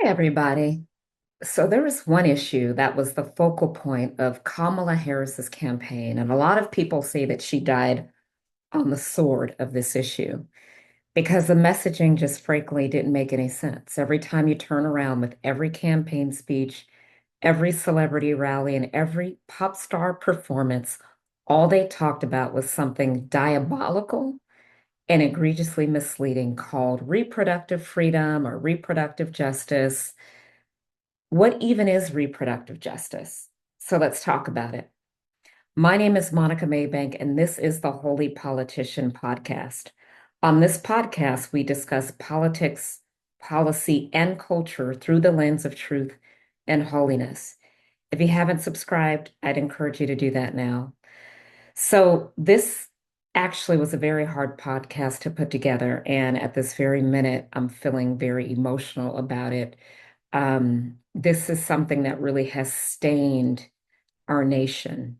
Hey, everybody. So there was one issue that was the focal point of Kamala Harris's campaign, and a lot of people say that she died on the sword of this issue because the messaging just frankly didn't make any sense. Every time you turn around with every campaign speech, every celebrity rally, and every pop star performance, all they talked about was something diabolical and egregiously misleading called reproductive freedom or reproductive justice. What even is reproductive justice? So let's talk about it. My name is Monica Maybank, and this is the Holy Politician Podcast. On this podcast, we discuss politics, policy, and culture through the lens of truth and holiness. If you haven't subscribed, I'd encourage you to do that now. So, this actually was a very hard podcast to put together. And at this very minute, I'm feeling very emotional about it. This is something that really has stained our nation.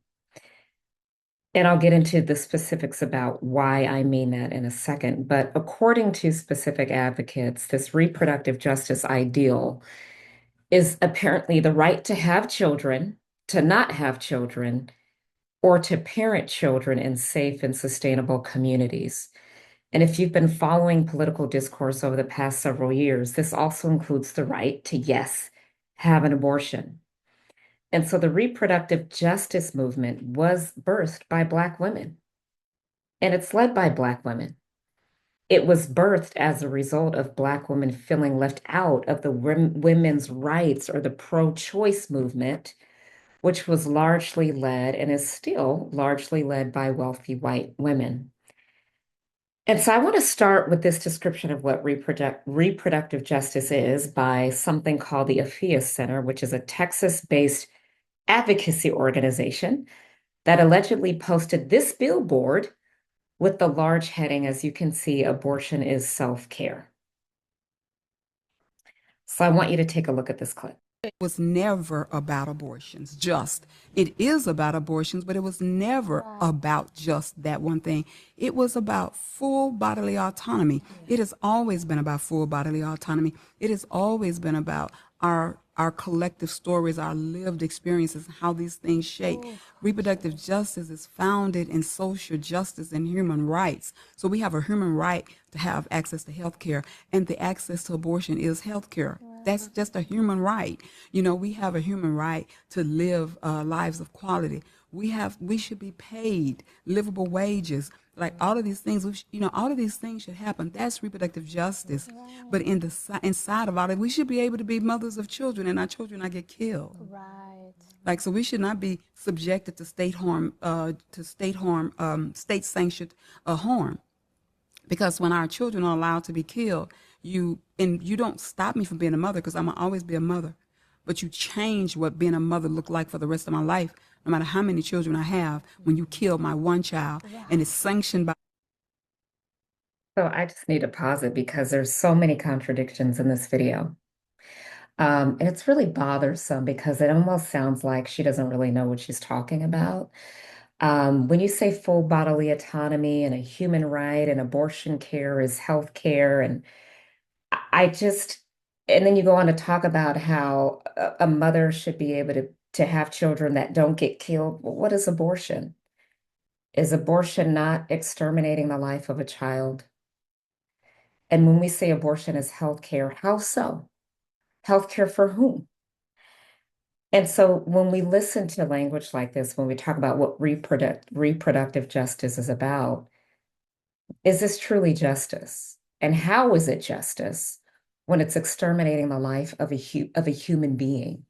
And I'll get into the specifics about why I mean that in a second. But according to specific advocates, this reproductive justice ideal is apparently the right to have children, to not have children, or to parent children in safe and sustainable communities. And if you've been following political discourse over the past several years, this also includes the right to, yes, have an abortion. And so the reproductive justice movement was birthed by Black women, and it's led by Black women. It was birthed as a result of Black women feeling left out of the women's rights or the pro-choice movement, which was largely led and is still largely led by wealthy white women. And so I want to start with this description of what reproductive justice is by something called the Afiya Center, which is a Texas-based advocacy organization that allegedly posted this billboard with the large heading, as you can see, abortion is self-care. So I want you to take a look at this clip. It was never about abortions, just. It is about abortions, but it was never about just that one thing. It was about full bodily autonomy. It has always been about full bodily autonomy. It has always been about our collective stories, our lived experiences, how these things shape. Reproductive justice is founded in social justice and human rights. So we have a human right to have access to health care, and the access to abortion is health care. That's just a human right. You know, we have a human right to live lives of quality. We should be paid livable wages. Like all of these things, all of these things should happen. That's reproductive justice. But inside of all of it, we should be able to be mothers of children, and our children not get killed. Right. Like, so we should not be subjected to state sanctioned harm. Because when our children are allowed to be killed, you don't stop me from being a mother, because I'm gonna always be a mother, but you change what being a mother look like for the rest of my life, no matter how many children I have, when you kill my one child, and it's sanctioned by. So I just need to pause it because there's so many contradictions in this video. And it's really bothersome because it almost sounds like she doesn't really know what she's talking about. When you say full bodily autonomy and a human right and abortion care is health care, and I just, and then you go on to talk about how a mother should be able to have children that don't get killed. Well, what is abortion? Is abortion not exterminating the life of a child? And when we say abortion is health care, how so? Health care for whom? And so when we listen to language like this, when we talk about what reproductive justice is about, is this truly justice? And how is it justice when it's exterminating the life of a human being?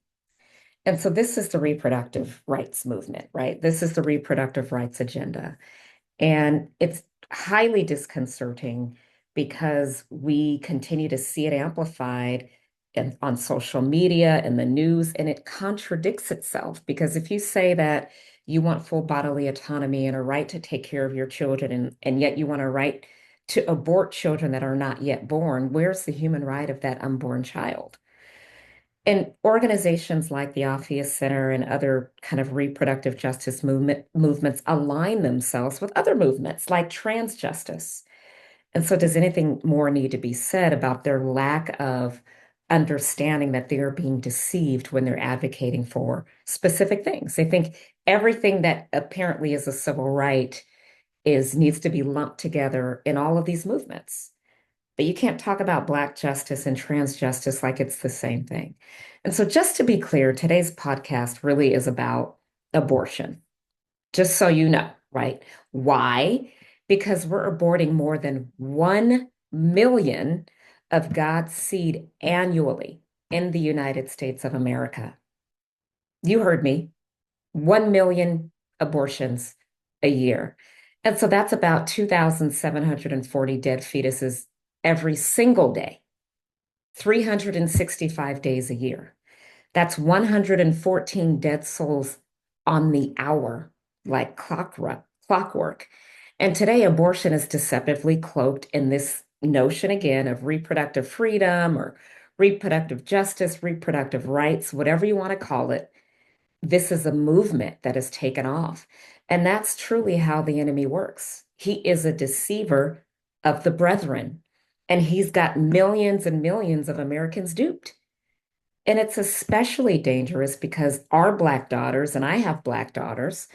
And so this is the reproductive rights movement, right? This is the reproductive rights agenda. And it's highly disconcerting because we continue to see it amplified on social media and the news, and it contradicts itself. Because if you say that you want full bodily autonomy and a right to take care of your children, and yet you want a right to abort children that are not yet born, where's the human right of that unborn child? And organizations like the Afia Center and other kind of reproductive justice movements align themselves with other movements like trans justice. And so does anything more need to be said about their lack of understanding that they're being deceived when they're advocating for specific things. They think everything that apparently is a civil right is needs to be lumped together in all of these movements. But you can't talk about Black justice and trans justice like it's the same thing. And so, just to be clear, today's podcast really is about abortion, just so you know, right? Why? Because we're aborting more than 1 million of God's seed annually in the United States of America. You heard me, 1 million abortions a year. And so that's about 2,740 dead fetuses every single day, 365 days a year. That's 114 dead souls on the hour, like clockwork. And today, abortion is deceptively cloaked in this notion again of reproductive freedom or reproductive justice, reproductive rights, whatever you want to call it. This is a movement that has taken off. And that's truly how the enemy works. He is a deceiver of the brethren, and he's got millions and millions of Americans duped. And it's especially dangerous because our Black daughters, and I have Black daughters,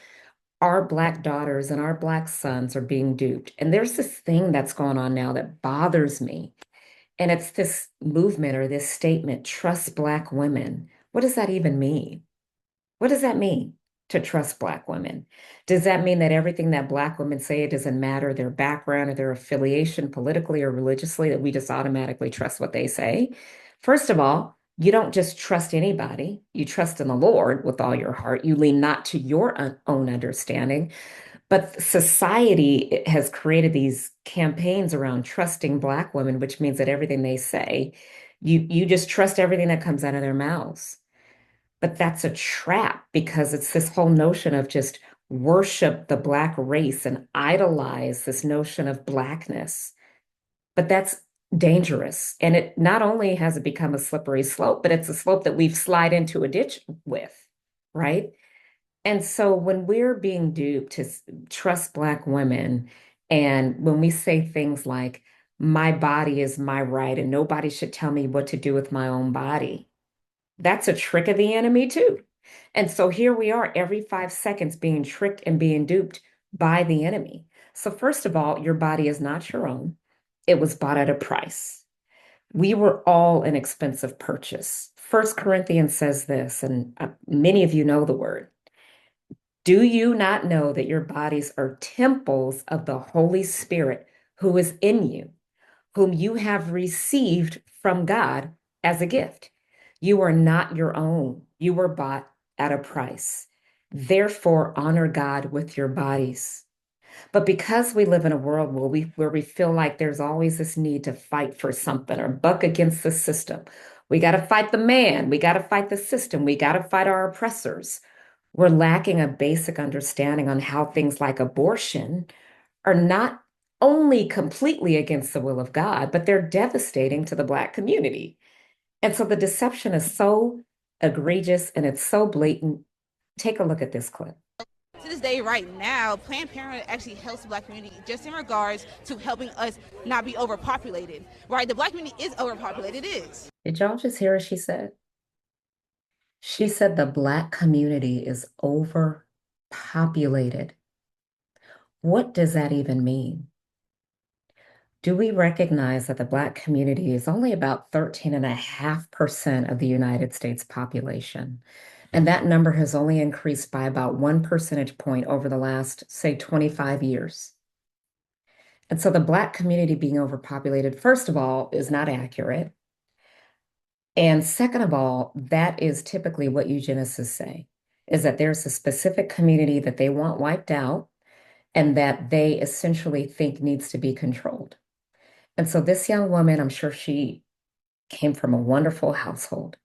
our Black daughters and our Black sons are being duped. And there's this thing that's going on now that bothers me. And it's this movement or this statement, trust Black women. What does that even mean? What does that mean to trust Black women? Does that mean that everything that Black women say, it doesn't matter their background or their affiliation politically or religiously, that we just automatically trust what they say? First of all, you don't just trust anybody. You trust in the Lord with all your heart. You lean not to your own understanding. But society has created these campaigns around trusting Black women, which means that everything they say, you just trust everything that comes out of their mouths. But that's a trap because it's this whole notion of just worship the Black race and idolize this notion of Blackness. But that's dangerous. And it not only has it become a slippery slope, but it's a slope that we've slid into a ditch with, right? And so when we're being duped to trust Black women, and when we say things like, my body is my right, and nobody should tell me what to do with my own body, that's a trick of the enemy too. And so here we are every 5 seconds being tricked and being duped by the enemy. So first of all, your body is not your own. It was bought at a price. We were all an expensive purchase. First Corinthians says this, and many of you know the word. Do you not know that your bodies are temples of the Holy Spirit who is in you, whom you have received from God as a gift? You are not your own. You were bought at a price. Therefore, honor God with your bodies. But because we live in a world where we feel like there's always this need to fight for something or buck against the system, we got to fight the man, we got to fight the system, we got to fight our oppressors. We're lacking a basic understanding on how things like abortion are not only completely against the will of God, but they're devastating to the Black community. And so the deception is so egregious and it's so blatant. Take a look at this clip. To this day, right now, Planned Parenthood actually helps the Black community just in regards to helping us not be overpopulated, right? The Black community is overpopulated, it is. Did y'all just hear what she said? She said the Black community is overpopulated. What does that even mean? Do we recognize that the Black community is only about 13.5% of the United States population? And that number has only increased by about 1 percentage point over the last, say, 25 years. And so the Black community being overpopulated, first of all, is not accurate. And second of all, that is typically what eugenicists say, is that there's a specific community that they want wiped out and that they essentially think needs to be controlled. And so this young woman, I'm sure she came from a wonderful household.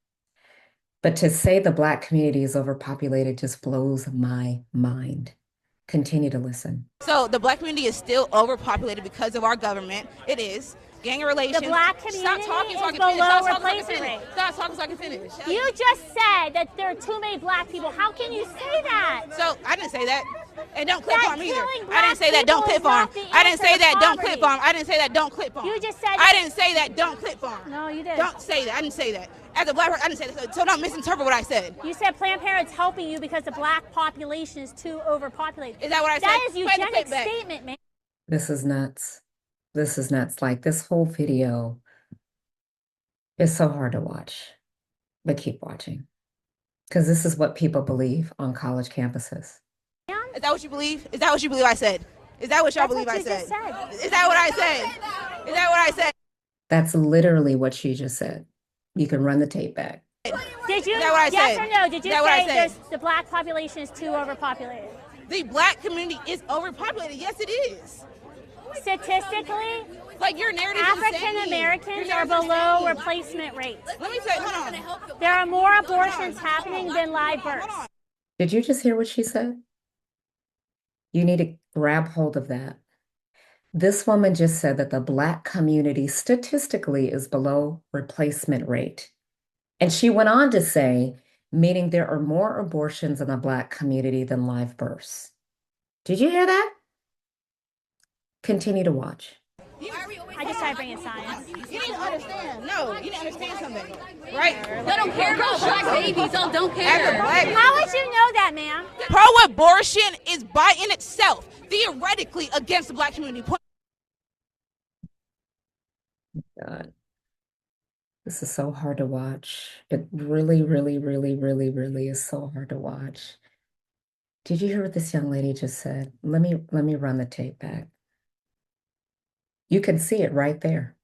But to say the Black community is overpopulated just blows my mind. Continue to listen. So the Black community is still overpopulated because of our government. It is. Gang relations. The Black community Stop talking so I is can finish. below Stop talking so I can replacement finish. rate. Stop talking so I can finish. You just said that there are too many Black people. How can you say that? So I didn't say that. And don't clip That farm either. killing I didn't say that don't black clip people is farm. not the I didn't say answer to that don't clip poverty. farm. I didn't say that don't clip farm. You just said I didn't say that don't clip farm. No, you did. Don't say that. I didn't say that. As a black person, I didn't say that. So don't misinterpret what I said. You said Planned Parenthood's helping you because the black population is too overpopulated. Is that what I said? That is Play the clip eugenic back. statement, man. This is nuts. This is nuts. Like this whole video is so hard to watch, but keep watching because this is what people believe on college campuses. Is that what you believe? Is that what you believe I said? Is that what y'all believe I said? That's what you just said. Is that what I said? Is that what I said? That's literally what she just said. You can run the tape back. Did you? Is that what I yes said? or no? Did you Is that what I say said? the black population is too overpopulated? The black community is overpopulated. Yes, it is. Statistically, Like your narrative is African insane. Americans Your are narrative is below insane. replacement rates. Let me say, hold on. There are more abortions happening than live births. Did you just hear what she said? You need to grab hold of that. This woman just said that the Black community statistically is below replacement rate. And she went on to say, meaning there are more abortions in the Black community than live births. Did you hear that? Continue to watch. I just tried bringing science. You need to understand. No, you need to understand something, right? They don't care about black babies. Don't As a care. black, How would you know that, ma'am? pro-abortion is by in itself theoretically against the black community. God, this is so hard to watch. It really, really, really, really, really is so hard to watch. Did you hear what this young lady just said? Let me run the tape back. You can see it right there.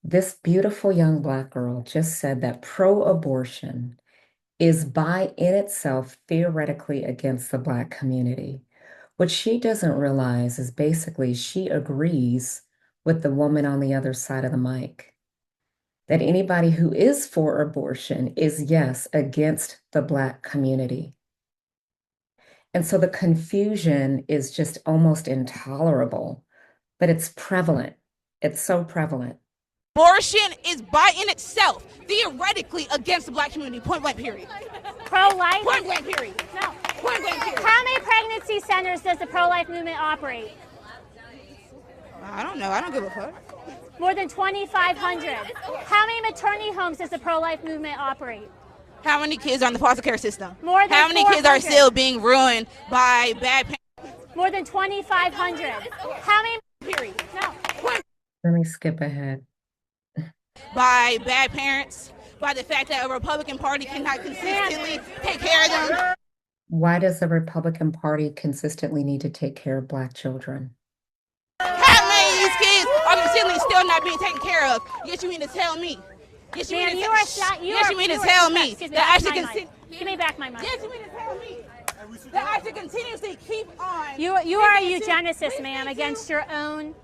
This beautiful young Black girl just said that pro-abortion is by in itself theoretically against the Black community. What she doesn't realize is basically she agrees with the woman on the other side of the mic. That anybody who is for abortion is, yes, against the Black community. And so the confusion is just almost intolerable, but it's prevalent. It's so prevalent. Abortion is by in itself theoretically against the black community. Point blank period. Pro-life? Point blank period. No. Point blank period. How many pregnancy centers does the pro-life movement operate? I don't know. I don't give a fuck. More than 2,500. How many maternity homes does the pro-life movement operate? How many kids are in the foster care system? More than How many kids are 400. still being ruined by bad parents? More than 2,500. How many? Period. No. Point Let me skip ahead. by bad parents, by the fact that a Republican Party cannot consistently take care of them. Why does the Republican Party consistently need to take care of Black children? How many of these kids are consistently still not being taken care of? Yes, you mean to tell me? Yes, you Ma'am, mean to you tell are shot. Yes, you mean to tell me Excuse me, that I that's should my mic. Give me back my mic. Yes, you mean to tell me that I should continuously keep on. You are a eugenicist, ma'am, against your own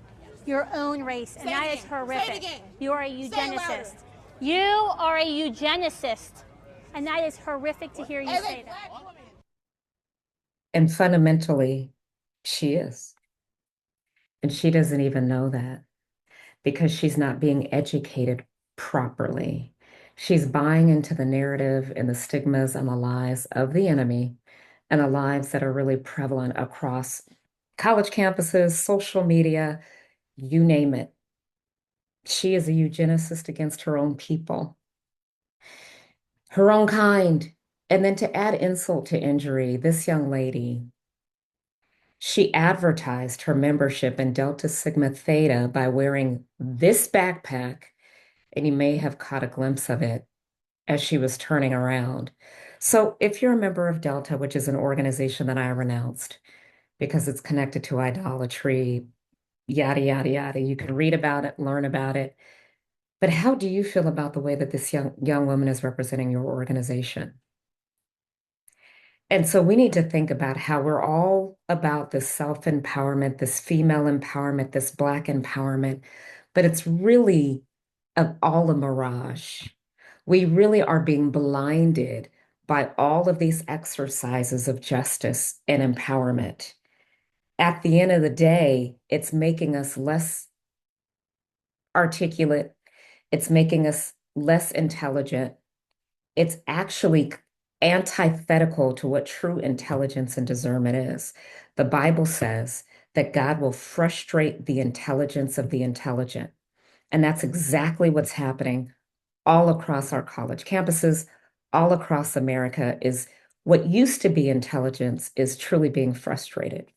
race, and Say it that is again. horrific. Say it again. You are a Say it eugenicist. louder. You are a eugenicist, and that is horrific to hear you As a say that. black woman. And fundamentally, she is. And she doesn't even know that because she's not being educated properly. She's buying into the narrative and the stigmas and the lies of the enemy and the lies that are really prevalent across college campuses, social media, you name it. She is a eugenicist against her own people, her own kind. And then to add insult to injury, this young lady, she advertised her membership in Delta Sigma Theta by wearing this backpack, and you may have caught a glimpse of it as she was turning around. So if you're a member of Delta, which is an organization that I renounced because it's connected to idolatry, yada, yada, yada, you can read about it, learn about it. But how do you feel about the way that this young woman is representing your organization? And so we need to think about how we're all about this self-empowerment, this female empowerment, this Black empowerment, but it's really all a mirage. We really are being blinded by all of these exercises of justice and empowerment. At the end of the day, it's making us less articulate. It's making us less intelligent. It's actually antithetical to what true intelligence and discernment is. The Bible says that God will frustrate the intelligence of the intelligent. And that's exactly what's happening all across our college campuses, all across America, is what used to be intelligence is truly being frustrated.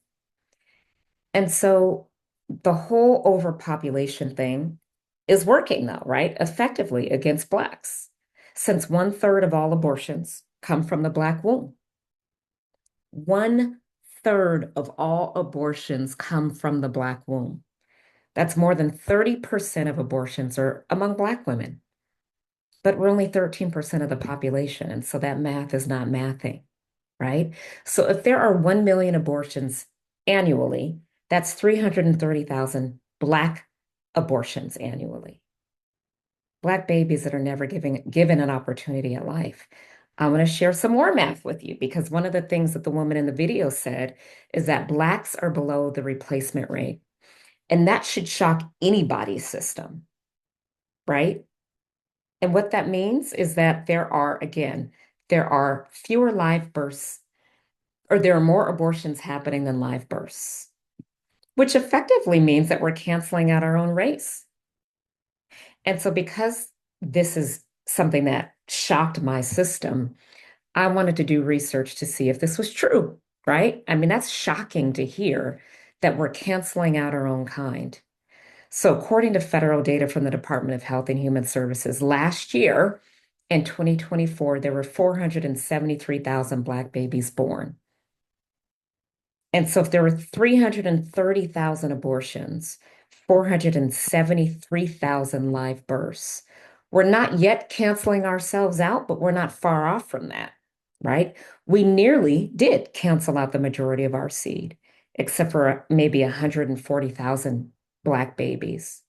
And so the whole overpopulation thing is working though, right? Effectively against Blacks, since 1/3 of all abortions come from the Black womb. 1/3 of all abortions come from the Black womb. That's more than 30% of abortions are among Black women, but we're only 13% of the population. And so that math is not mathing, right? So if there are 1 million abortions annually, that's 330,000 Black abortions annually. Black babies that are never given an opportunity at life. I want to share some more math with you because one of the things that the woman in the video said is that Blacks are below the replacement rate. And that should shock anybody's system, right? And what that means is that there are fewer live births, or there are more abortions happening than live births, which effectively means that we're canceling out our own race. And so, because this is something that shocked my system, I wanted to do research to see if this was true, right? I mean, that's shocking to hear that we're canceling out our own kind. So, according to federal data from the Department of Health and Human Services, last year in 2024, there were 473,000 Black babies born. And so, if there were 330,000 abortions, 473,000 live births, we're not yet canceling ourselves out, but we're not far off from that, right? We nearly did cancel out the majority of our seed, except for maybe 140,000 Black babies.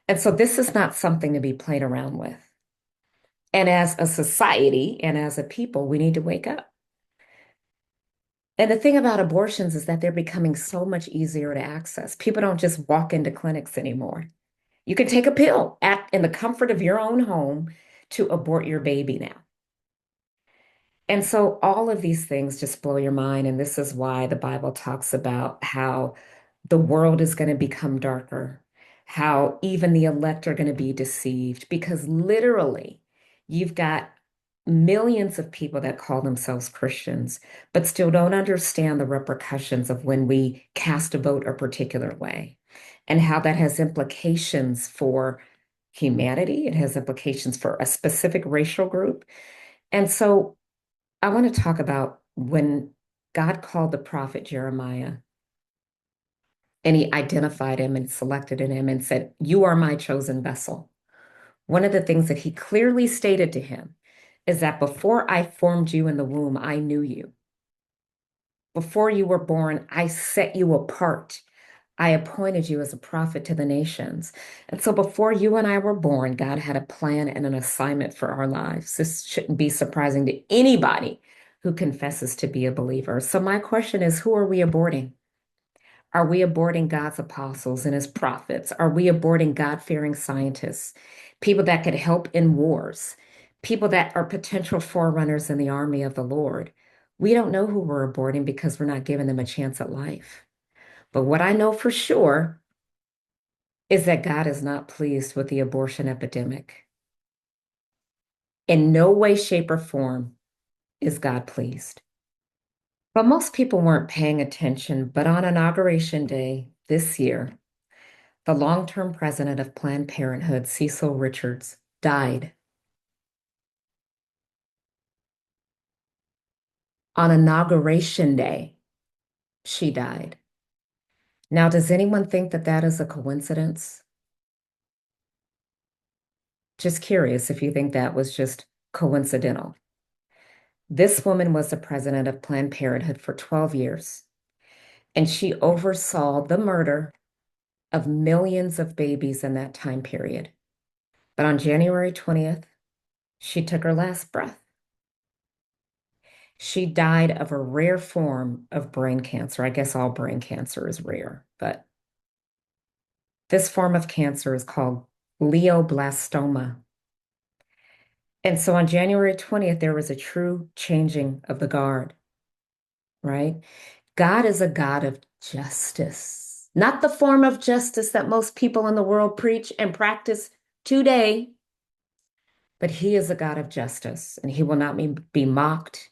And so this is not something to be played around with. And as a society and as a people, we need to wake up. And the thing about abortions is that they're becoming so much easier to access. People don't just walk into clinics anymore. You can take a pill in the comfort of your own home to abort your baby now. And so all of these things just blow your mind. And this is why the Bible talks about how the world is going to become darker, how even the elect are going to be deceived, because literally you've got millions of people that call themselves Christians, but still don't understand the repercussions of when we cast a vote a particular way and how that has implications for humanity. It has implications for a specific racial group. And so I want to talk about when God called the prophet Jeremiah and he identified him and selected him and said, "You are my chosen vessel." One of the things that he clearly stated to him is that before I formed you in the womb, I knew you. Before you were born, I set you apart. I appointed you as a prophet to the nations. And so before you and I were born, God had a plan and an assignment for our lives. This shouldn't be surprising to anybody who confesses to be a believer. So my question is, who are we aborting? Are we aborting God's apostles and his prophets? Are we aborting God-fearing scientists, people that could help in wars, people that are potential forerunners in the army of the Lord? We don't know who we're aborting because we're not giving them a chance at life. But what I know for sure is that God is not pleased with the abortion epidemic. In no way, shape, or form is God pleased. But most people weren't paying attention. But on Inauguration Day this year, the long-term president of Planned Parenthood, Cecil Richards, died. On Inauguration Day, she died. Now, does anyone think that that is a coincidence? Just curious if you think that was just coincidental. This woman was the president of Planned Parenthood for 12 years, and she oversaw the murder of millions of babies in that time period. But on January 20th, she took her last breath. She died of a rare form of brain cancer. I guess all brain cancer is rare, but this form of cancer is called glioblastoma. And so on January 20th, there was a true changing of the guard, right? God is a God of justice, not the form of justice that most people in the world preach and practice today, but He is a God of justice, and He will not be mocked.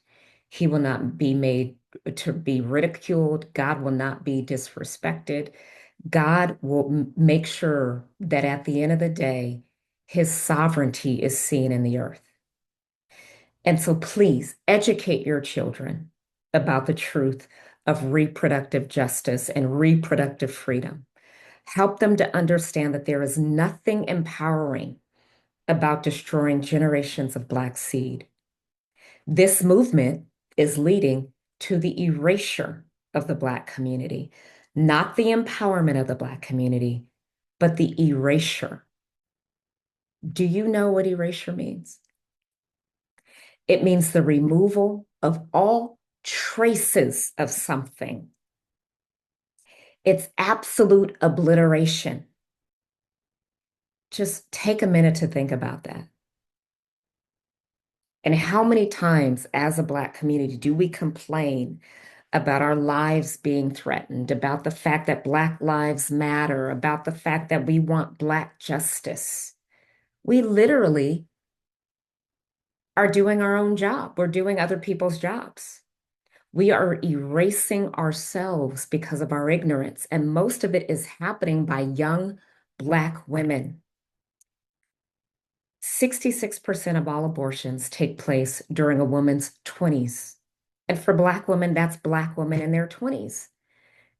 He will not be made to be ridiculed. God will not be disrespected. God will make sure that at the end of the day, His sovereignty is seen in the earth. And so please educate your children about the truth of reproductive justice and reproductive freedom. Help them to understand that there is nothing empowering about destroying generations of Black seed. This movement is leading to the erasure of the Black community, not the empowerment of the Black community, but the erasure. Do you know what erasure means? It means the removal of all traces of something. It's absolute obliteration. Just take a minute to think about that. And how many times as a Black community do we complain about our lives being threatened, about the fact that Black lives matter, about the fact that we want Black justice? We literally are doing our own job. We're doing other people's jobs. We are erasing ourselves because of our ignorance, and most of it is happening by young Black women. 66% of all abortions take place during a woman's 20s. And for Black women, that's Black women in their 20s.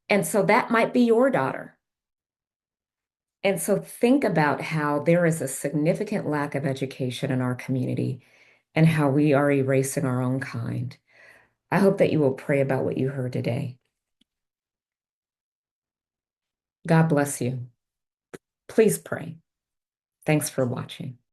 And so that might be your daughter. And so think about how there is a significant lack of education in our community and how we are erasing our own kind. I hope that you will pray about what you heard today. God bless you. Please pray. Thanks for watching.